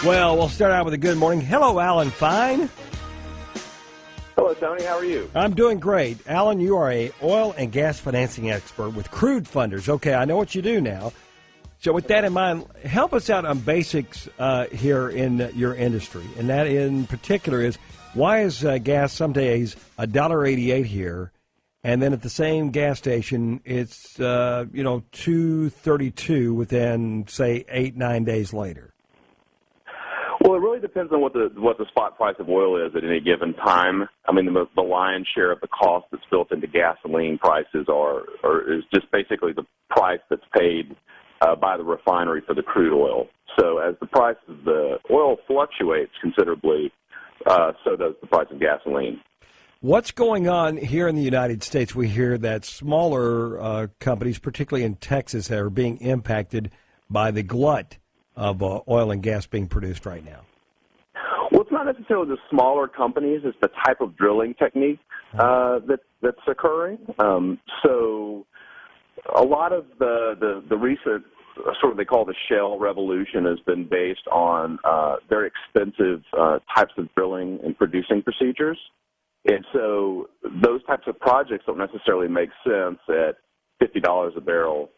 Well, we'll start out with a good morning. Hello, Allan Fine. Hello, Tony. How are you? I'm doing great. Allan, you are a oil and gas financing expert with Crudefunders. Okay, I know what you do now. So with that in mind, help us out on basics here in your industry. And that in particular is, why is gas some days $1.88 here, and then at the same gas station it's $2.32 within, say, 8-9 days later? Well, it really depends on what the spot price of oil is at any given time. I mean, the lion's share of the cost that's built into gasoline prices is just basically the price that's paid by the refinery for the crude oil. So as the price of the oil fluctuates considerably, so does the price of gasoline. What's going on here in the United States? We hear that smaller companies, particularly in Texas, are being impacted by the glut of oil and gas being produced right now. Well, it's not necessarily the smaller companies. It's the type of drilling technique that's occurring. So a lot of the recent sort of they call the shale revolution has been based on very expensive types of drilling and producing procedures. And so those types of projects don't necessarily make sense at $50 a barrel,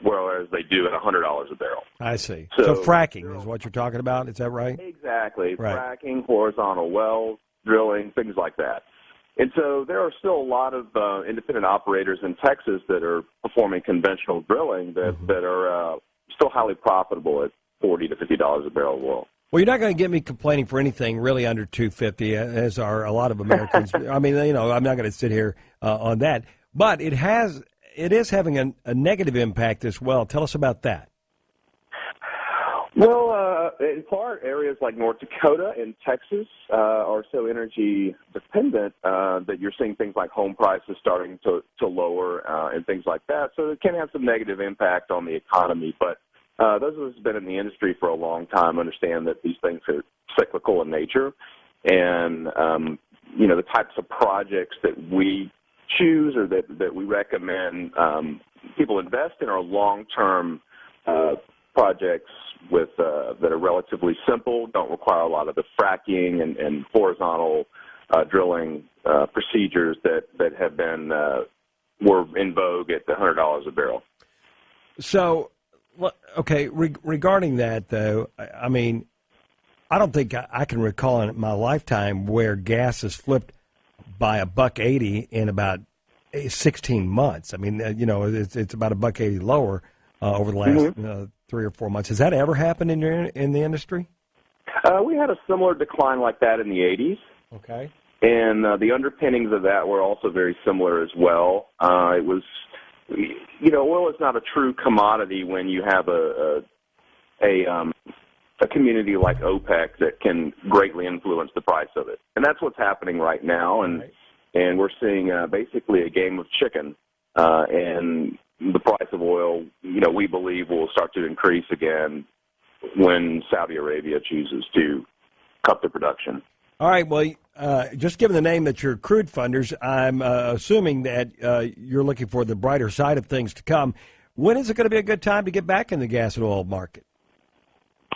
whereas they do at $100 a barrel. I see. So fracking is what you're talking about, is that right? Exactly. Right. Fracking, horizontal wells, drilling, things like that. And so there are still a lot of independent operators in Texas that are performing conventional drilling that are still highly profitable at $40 to $50 a barrel of oil. Well, you're not going to get me complaining for anything really under $2.50, as are a lot of Americans. I mean, I'm not going to sit here on that. But it is having a negative impact as well. Tell us about that. Well, in part, areas like North Dakota and Texas are so energy dependent that you're seeing things like home prices starting to lower and things like that. So it can have some negative impact on the economy. But those of us who've been in the industry for a long time understand that these things are cyclical in nature. And, the types of projects that we choose or that we recommend people invest in are long-term projects with that are relatively simple, don't require a lot of the fracking and horizontal drilling procedures that have been were in vogue at the $100 a barrel. So, okay, regarding that though, I mean, I don't think I can recall in my lifetime where gas has flipped by $1.80 in about 16 months. I mean, it's about $1.80 lower over the last 3 or 4 months. Has that ever happened in the industry? We had a similar decline like that in the 80s. Okay. And the underpinnings of that were also very similar as well. It was, oil is not a true commodity when you have a community like OPEC that can greatly influence the price of it. And that's what's happening right now. And we're seeing basically a game of chicken. And the price of oil, we believe will start to increase again when Saudi Arabia chooses to cut the production. All right. Well, just given the name that you're Crudefunders, I'm assuming that you're looking for the brighter side of things to come. When is it going to be a good time to get back in the gas and oil market?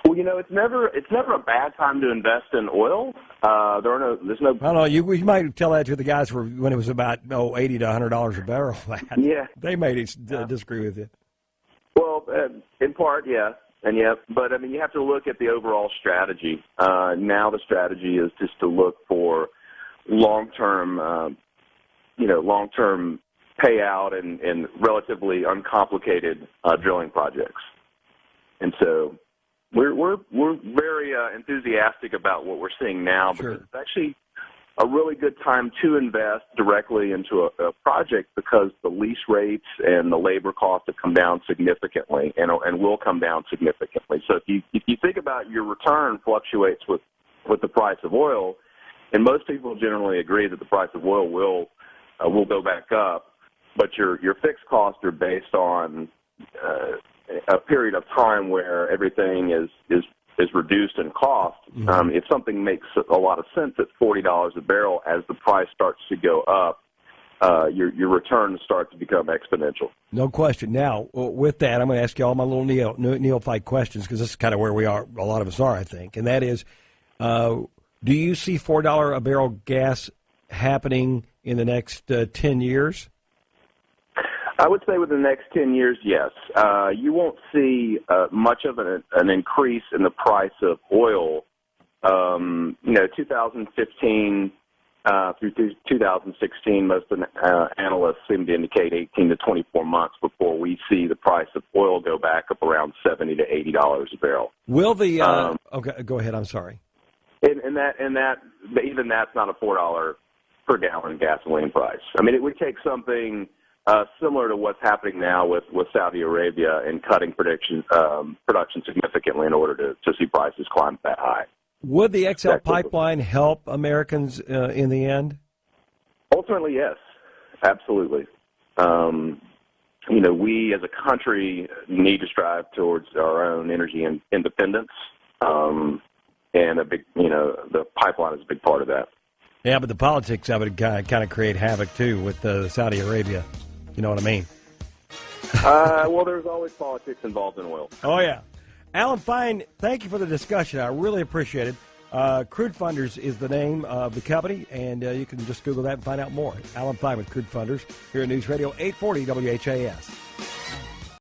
Well, it's never a bad time to invest in oil. There's no. I don't know. You might tell that to the guys when it was about $80 to $100 a barrel. Yeah, they may disagree with you. Well, in part, yes, and yes, but I mean, you have to look at the overall strategy. Now the strategy is just to look for long-term payout and relatively uncomplicated drilling projects, and so. We're very enthusiastic about what we're seeing now because it's actually a really good time to invest directly into a project because the lease rates and the labor costs have come down significantly and will come down significantly. So if you think about your return fluctuates with the price of oil, and most people generally agree that the price of oil will go back up, but your fixed costs are based on a period of time where everything is reduced in cost. If something makes a lot of sense at $40 a barrel, as the price starts to go up, your returns start to become exponential. No question. Now, with that, I'm going to ask you all my little neophyte questions, because this is kind of where we are. A lot of us are, I think, and that is, do you see $4 a barrel gas happening in the next 10 years? I would say within the next 10 years, yes. You won't see much of an increase in the price of oil. 2015 through 2016, most of the analysts seem to indicate 18 to 24 months before we see the price of oil go back up around $70 to $80 a barrel. Will the okay? Go ahead. I'm sorry. And even that's not a $4 per gallon gasoline price. I mean, it would take something similar to what's happening now with Saudi Arabia and cutting production significantly in order to see prices climb that high. Would the XL pipeline help Americans in the end? Ultimately, yes, absolutely. We as a country need to strive towards our own energy independence, and the pipeline is a big part of that. Yeah, but the politics of it kind of create havoc too with Saudi Arabia. You know what I mean? Well, there's always politics involved in oil. Oh yeah. Allan Fine, thank you for the discussion. I really appreciate it. Crudefunders is the name of the company, and you can just Google that and find out more. Allan Fine with Crudefunders here at News Radio 840 WHAS.